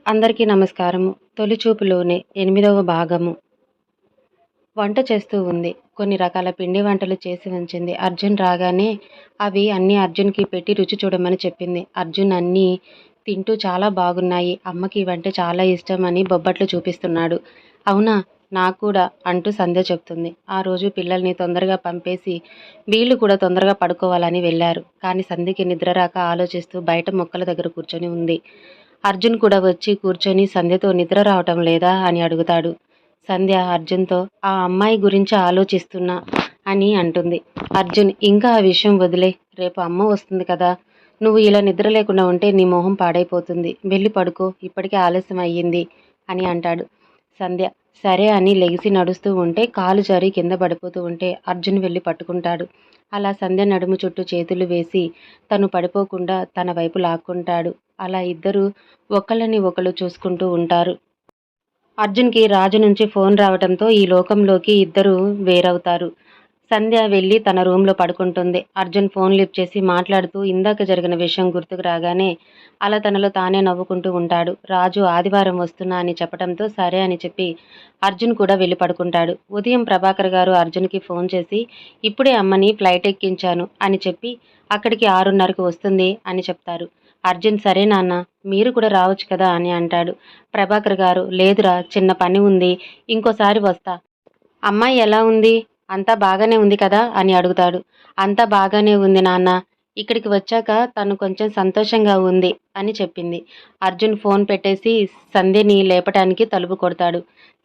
అందరికీ నమస్కారము. తొలి చూపులోనే 8వ భాగము. వంట చేస్తూ ఉంది. కొన్ని రకాల పిండి వంటలు చేసి ఉంచింది. అర్జున్ రాగానే అవి అన్నీ అర్జున్‌కి పెట్టి రుచి చూడమని చెప్పింది. అర్జున్ అన్నీ తింటూ చాలా బాగున్నాయి. అమ్మకి ఇవంటే చాలా ఇష్టం అని బొబ్బట్లు చూపిస్తున్నాడు. అవునా! నాకు కూడా అంటూ సంధ్య చెప్తుంది. ఆ రోజు పిల్లల్ని తొందరగా పంపేసి వీళ్ళు కూడా తొందరగా పడుకోవాలని వెళ్లారు. కానీ సంధ్యకి నిద్ర రాక ఆలోచిస్తూ బయట మొక్కల దగ్గర కూర్చొని ఉంది. అర్జున్ కూడా వచ్చి కూర్చొని సంధ్యతో నిద్ర రావటం లేదా అని అడుగుతాడు. సంధ్య అర్జున్‌తో ఆ అమ్మాయి గురించి ఆలోచిస్తున్నా అని అంటుంది. అర్జున్ ఇంకా ఆ విషయం వదిలేయ్. రేపు అమ్మ వస్తుంది కదా! నువ్వు ఇలా నిద్ర లేకుండా ఉంటే నీ మొహం పాడైపోతుంది. వెళ్ళి పడుకో. ఇప్పటికే ఆలస్యం అయ్యింది అని అంటాడు. సంధ్య సరే అని లెగిసి నడుస్తూ ఉంటే కాలు జారి కింద పడిపోతూ ఉంటే అర్జున్ వెళ్ళి పట్టుకుంటాడు. అలా సంధ్య నడుము చుట్టూ చేతులు వేసి తను పడిపోకుండా తన వైపు లాక్కుంటాడు. అలా ఇద్దరూ ఒకళ్ళని ఒకళ్ళు చూసుకుంటూ ఉంటారు. అర్జున్‌కి రాజు నుంచి ఫోన్ రావటంతో ఈ లోకంలోకి ఇద్దరూ వేరవుతారు. సంధ్య వెళ్ళి తన రూమ్‌లో పడుకుంటుంది. అర్జున్ ఫోన్ లిఫ్ట్ చేసి మాట్లాడుతూ ఇందాక జరిగిన విషయం గుర్తుకు రాగానే అలా తనలో తానే నవ్వుకుంటూ ఉంటాడు. రాజు ఆదివారం వస్తున్నా అని చెప్పడంతో సరే అని చెప్పి అర్జున్ కూడా వెళ్ళి పడుకుంటాడు. ఉదయం ప్రభాకర్ గారు అర్జున్‌కి ఫోన్ చేసి ఇప్పుడే అమ్మని ఫ్లైట్ ఎక్కించాను అని చెప్పి అక్కడికి 6:30కి వస్తుంది అని చెప్తారు. అర్జున్ సరే నాన్న మీరు కూడా రావచ్చు కదా అని అంటాడు. ప్రభాకర్ గారు లేదురా చిన్న పని ఉంది. ఇంకోసారి వస్తా. అమ్మాయి ఎలా ఉంది? అంతా బాగానే ఉంది కదా అని అడుగుతాడు. అంతా బాగానే ఉంది నాన్న. ఇక్కడికి వచ్చాక తను కొంచెం సంతోషంగా ఉంది అని చెప్పింది. అర్జున్ ఫోన్ పెట్టేసి సంధ్యని లేపటానికి తలుపు కొడతాడు.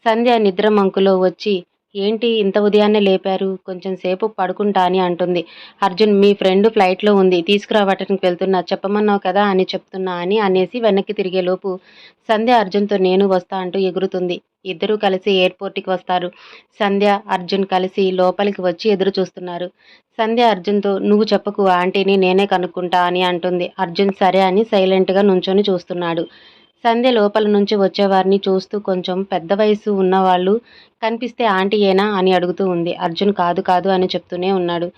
సంధ్య నిద్ర మంకులో వచ్చి ఏంటి ఇంత ఉదయాన్నే లేపారు? కొంచెం సేపు పడుకుంటా అని అంటుంది. అర్జున్ మీ ఫ్రెండ్ ఫ్లైట్‌లో ఉంది. తీసుకురావటానికి వెళ్తున్నా. చెప్పమన్నావు కదా అని చెప్తున్నా అని అనేసి వెనక్కి తిరిగేలోపు సంధ్య అర్జున్‌తో నేను వస్తా అంటూ ఎగురుతుంది. ఇద్దరూ కలిసి ఎయిర్‌పోర్ట్‌కి వస్తారు. సంధ్య, అర్జున్ కలిసి లోపలికి వచ్చి ఎదురు చూస్తున్నారు. సంధ్య అర్జున్‌తో నువ్వు చెప్పకు ఆంటీని నేనే కనుక్కుంటా అని అంటుంది. అర్జున్ సరే అని సైలెంట్‌గా నుంచొని చూస్తున్నాడు. సంధ్య లోపల నుంచి వచ్చేవారిని చూస్తూ కొంచెం పెద్ద వయసు ఉన్నవాళ్ళు కనిపిస్తే ఆంటీయేనా అని అడుగుతూ ఉంది. అర్జున్ కాదు కాదు అని చెప్తూనే ఉన్నాడు.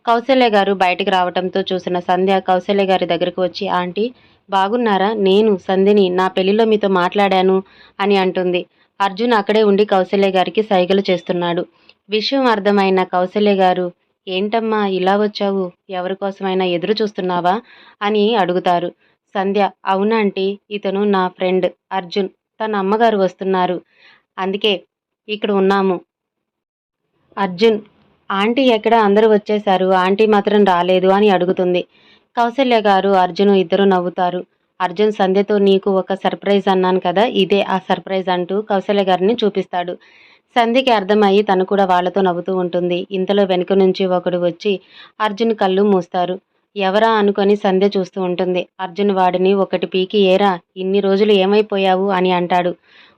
కౌసల్య గారు బయటికి రావటంతో చూసిన సంధ్య కౌసల్య గారి దగ్గరకు వచ్చి ఆంటీ బాగున్నారా? నేను సంధ్యని నా పెళ్లిలో మీతో మాట్లాడాను అని అంటుంది. అర్జున్ అక్కడే ఉండి కౌసల్య గారికి సైగలు చేస్తున్నాడు. విషయం అర్థమైన కౌసల్య గారు ఏంటమ్మా ఇలా వచ్చావు? ఎవరి కోసమైనా ఎదురు చూస్తున్నావా అని అడుగుతారు. సంధ్య అవునాంటీ ఇతను నా ఫ్రెండ్ అర్జున్. తన అమ్మగారు వస్తున్నారు. అందుకే ఇక్కడ ఉన్నాము. అర్జున్ ఆంటీ ఎక్కడ అందరూ వచ్చేశారు. ఆంటీ మాత్రం రాలేదు అని అడుగుతుంది. కౌసల్య గారు అర్జున్ ఇద్దరు నవ్వుతారు. అర్జున్ సంధ్యతో నీకు ఒక సర్ప్రైజ్ అన్నాను కదా ఇదే ఆ సర్ప్రైజ్ అంటూ కౌసల్య గారిని చూపిస్తాడు. సంధ్యకి అర్థమయ్యి తను కూడా వాళ్ళతో నవ్వుతూ ఉంటుంది. ఇంతలో వెనుక నుంచి ఒకడు వచ్చి అర్జున్ కళ్ళు మూస్తారు. ఎవరా అనుకొని సంధ్య చూస్తూ ఉంటుంది. అర్జున్ వాడిని ఒకటి పీకి ఏరా ఇన్ని రోజులు ఏమైపోయావు అని అంటాడు.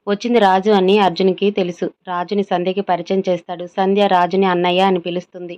వచ్చింది రాజు అని అర్జున్‌కి తెలుసు. రాజుని సంధ్యకి పరిచయం చేస్తాడు. సంధ్య రాజుని అన్నయ్య అని పిలుస్తుంది.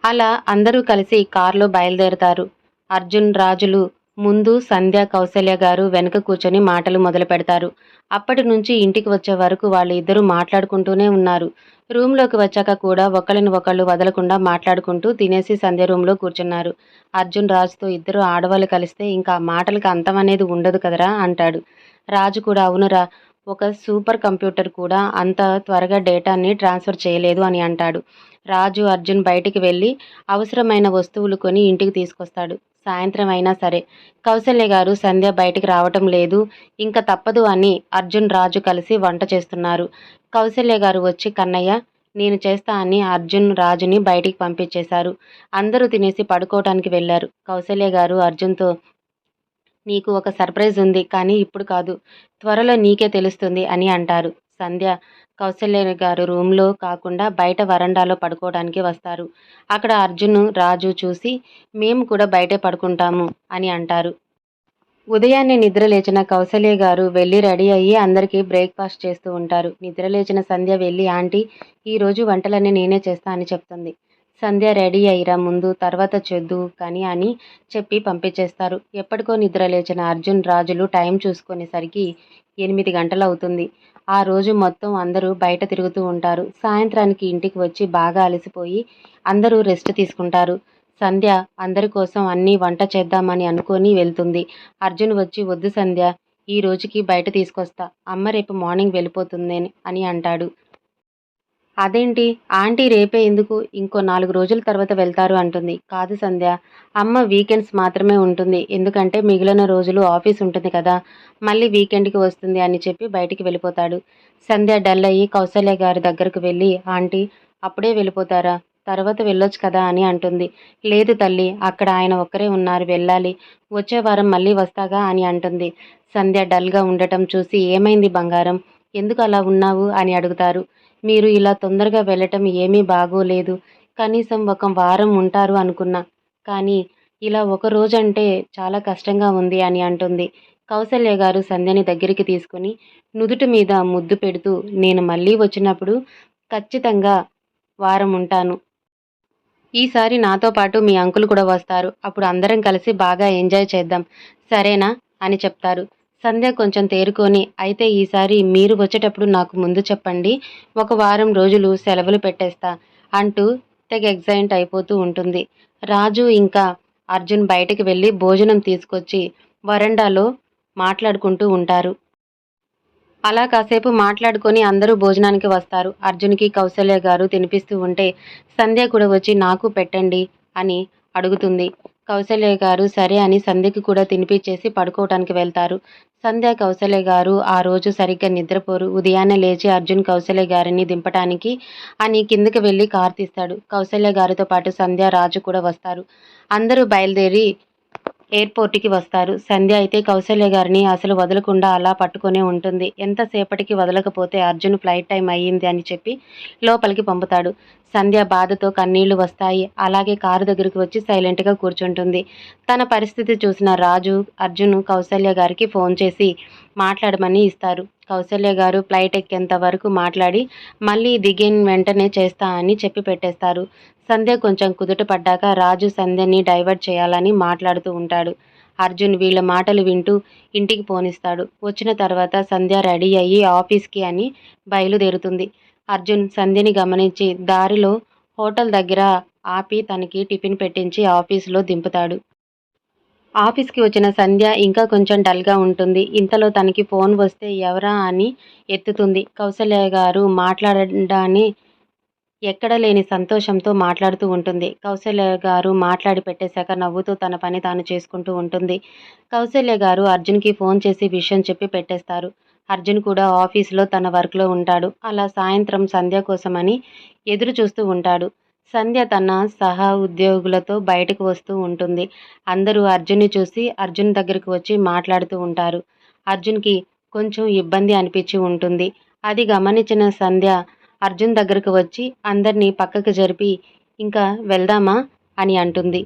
అలా అందరూ కలిసి కారులో బయలుదేరతారు. అర్జున్, రాజులు ముందు, సంధ్య, కౌసల్య గారు వెనక కూర్చొని మాటలు మొదలు పెడతారు. అప్పటి నుంచి ఇంటికి వచ్చే వరకు వాళ్ళు ఇద్దరూ మాట్లాడుకుంటూనే ఉన్నారు. రూమ్‌లోకి వచ్చాక కూడా ఒకళ్ళని ఒకళ్ళు వదలకుండా మాట్లాడుకుంటూ తినేసి సంధ్య రూమ్‌లో కూర్చున్నారు. అర్జున్ రాజుతో ఇద్దరు ఆడవాళ్ళు కలిస్తే ఇంకా మాటలకి అంతం అనేది ఉండదు కదరా అంటాడు. రాజు కూడా అవునురా ఒక సూపర్ కంప్యూటర్ కూడా అంత త్వరగా డేటాని ట్రాన్స్‌ఫర్ చేయలేదు అని అంటాడు. రాజు, అర్జున్ బయటికి వెళ్ళి అవసరమైన వస్తువులు కొని ఇంటికి తీసుకొస్తాడు. సాయంత్రం అయినా సరే కౌసల్య గారు సంధ్య బయటికి రావటం లేదు. ఇంక తప్పదు అని అర్జున్, రాజు కలిసి వంట చేస్తున్నారు. కౌసల్య గారు వచ్చి కన్నయ్య నేను చేస్తా అని అర్జున్, రాజుని బయటికి పంపించేశారు. అందరూ తినేసి పడుకోవటానికి వెళ్లారు. కౌసల్య గారు అర్జున్‌తో నీకు ఒక సర్ప్రైజ్ ఉంది. కానీ ఇప్పుడు కాదు. త్వరలో నీకే తెలుస్తుంది అని అంటారు. సంధ్య, కౌసల్య గారు రూమ్‌లో కాకుండా బయట వరండాలో పడుకోవడానికి వస్తారు. అక్కడ అర్జున్, రాజు చూసి మేము కూడా బయటే పడుకుంటాము అని అంటారు. ఉదయాన్నే నిద్ర లేచిన కౌసల్య గారు వెళ్ళి రెడీ అయ్యి అందరికీ బ్రేక్‌ఫాస్ట్ చేస్తూ ఉంటారు. నిద్ర లేచిన సంధ్య వెళ్ళి ఆంటీ ఈరోజు వంటలన్నీ నేనే చేస్తా అని చెప్తుంది. సంధ్య రెడీ అయ్యిరా ముందు తర్వాత చేద్దువు కానీ అని చెప్పి పంపించేస్తారు. ఎప్పటికో నిద్ర లేచిన అర్జున్, రాజులు టైం చూసుకునేసరికి 8 గంటలవుతుంది. ఆ రోజు మొత్తం అందరూ బయట తిరుగుతూ ఉంటారు. సాయంత్రానికి ఇంటికి వచ్చి బాగా అలసిపోయి అందరూ రెస్ట్ తీసుకుంటారు. సంధ్య అందరి కోసం అన్నీ వంట చేద్దామని అనుకొని వెళ్తుంది. అర్జున్ వచ్చి వద్దు సంధ్య ఈ రోజుకి బయట తీసుకొస్తా. అమ్మ రేపు మార్నింగ్ వెళ్ళిపోతుందని అని అంటాడు. అదేంటి ఆంటీ రేపే ఎందుకు? ఇంకో 4 రోజుల తర్వాత వెళ్తారు అంటుంది. కాదు సంధ్య, అమ్మ వీకెండ్స్ మాత్రమే ఉంటుంది. ఎందుకంటే మిగిలిన రోజులు ఆఫీస్ ఉంటుంది కదా! మళ్ళీ వీకెండ్‌కి వస్తుంది అని చెప్పి బయటికి వెళ్ళిపోతాడు. సంధ్య డల్ అయ్యి కౌసల్య గారి దగ్గరకు వెళ్ళి, ఆంటీ అప్పుడే వెళ్ళిపోతారా? తర్వాత వెళ్ళొచ్చు కదా అని అంటుంది. లేదు తల్లి, అక్కడ ఆయన ఒక్కరే ఉన్నారు వెళ్ళాలి. వచ్చే వారం మళ్ళీ వస్తాగా అని అంటుంది. సంధ్య డల్‌గా ఉండటం చూసి ఏమైంది బంగారం? ఎందుకు అలా ఉన్నావు? అని అడుగుతారు. మీరు ఇలా తొందరగా వెళ్ళటం ఏమీ బాగోలేదు. కనీసం ఒక వారం ఉంటారు అనుకున్నా. కానీ ఇలా ఒక రోజంటే చాలా కష్టంగా ఉంది అని అంటుంది. కౌసల్య గారు సంధ్యని దగ్గరికి తీసుకొని నుదుటి మీద ముద్దు పెడుతూ, నేను మళ్ళీ వచ్చినప్పుడు ఖచ్చితంగా వారం ఉంటాను. ఈసారి నాతో పాటు మీ అంకుల్ కూడా వస్తారు. అప్పుడు అందరం కలిసి బాగా ఎంజాయ్ చేద్దాం. సరేనా? అని చెప్తారు. సంధ్య కొంచెం తేరుకొని, అయితే ఈసారి మీరు వచ్చేటప్పుడు నాకు ముందు చెప్పండి. ఒక వారం రోజులు సెలవులు పెట్టేస్తా అంటూ తెగ ఎక్సైట్ అయిపోతూ ఉంటుంది. రాజు ఇంకా అర్జున్ బయటికి వెళ్ళి భోజనం తీసుకొచ్చి వరండాలో మాట్లాడుకుంటూ ఉంటారు. అలా కాసేపు మాట్లాడుకొని అందరూ భోజనానికి వస్తారు. అర్జున్‌కి కౌసల్య గారు తినిపిస్తూ ఉంటే, సంధ్య కూడా వచ్చి నాకు పెట్టండి అని అడుగుతుంది. కౌసల్య గారు సరే అని సంధ్యకి కూడా తినిపిచ్చేసి పడుకోవటానికి వెళ్తారు. సంధ్య, కౌసల్య గారు ఆ రోజు సరిగ్గా నిద్రపోరు. ఉదయాన్నే లేచి అర్జున్ కౌసల్య గారిని దింపటానికి అని కిందకి వెళ్ళి కారు తీస్తాడు. కౌసల్య గారితో పాటు సంధ్య, రాజు కూడా వస్తారు. అందరూ బయలుదేరి ఎయిర్‌పోర్ట్‌కి వస్తారు. సంధ్య అయితే కౌసల్య గారిని అసలు వదలకుండా అలా పట్టుకునే ఉంటుంది. ఎంతసేపటికి వదలకపోతే అర్జున్ ఫ్లైట్ టైమ్ అయ్యింది అని చెప్పి లోపలికి పంపుతాడు. సంధ్య బాధతో కన్నీళ్లు వస్తాయి. అలాగే కారు దగ్గరికి వచ్చి సైలెంట్‌గా కూర్చుంటుంది. తన పరిస్థితి చూసిన రాజు, అర్జున్ కౌసల్య గారికి ఫోన్ చేసి మాట్లాడమని ఇస్తారు. కౌసల్య గారు ఫ్లైట్ ఎక్కేంత వరకు మాట్లాడి మళ్ళీ దిగిన వెంటనే చేస్తా అని చెప్పి పెట్టేస్తారు. సంధ్య కొంచెం కుదుట పడ్డాక రాజు సంధ్యని డైవర్ట్ చేయాలని మాట్లాడుతూ ఉంటాడు. అర్జున్ వీళ్ళ మాటలు వింటూ ఇంటికి పోనిస్తాడు. వచ్చిన తర్వాత సంధ్య రెడీ అయ్యి ఆఫీస్‌కి అని బయలుదేరుతుంది. అర్జున్ సంధ్యని గమనించి దారిలో హోటల్ దగ్గర ఆపి తనకి టిఫిన్ పెట్టించి ఆఫీసులో దింపుతాడు. ఆఫీస్‌కి వచ్చిన సంధ్య ఇంకా కొంచెం డల్‌గా ఉంటుంది. ఇంతలో తనకి ఫోన్ వస్తే ఎవరా అని ఎత్తుతుంది. కౌసల్య గారు మాట్లాడడాన్ని ఎక్కడ లేని సంతోషంతో మాట్లాడుతూ ఉంటుంది. కౌసల్య గారు మాట్లాడి పెట్టేశాక నవ్వుతూ తన పని తాను చేసుకుంటూ ఉంటుంది. కౌసల్య గారు అర్జున్‌కి ఫోన్ చేసి విషయం చెప్పి పెట్టేస్తారు. అర్జున్ కూడా ఆఫీసులో తన వర్క్‌లో ఉంటాడు. అలా సాయంత్రం సంధ్య కోసమని ఎదురు చూస్తూ ఉంటాడు. సంధ్య తన సహా ఉద్యోగులతో బయటకు వస్తూ ఉంటుంది. అందరూ అర్జున్‌ని చూసి అర్జున్ దగ్గరకు వచ్చి మాట్లాడుతూ ఉంటారు. అర్జున్‌కి కొంచెం ఇబ్బంది అనిపించి ఉంటుంది. అది గమనించిన సంధ్య అర్జున్ దగ్గరకు వచ్చి అందర్నీ పక్కకు జరిపి, ఇంకా వెళ్దామా అని అంటుంది.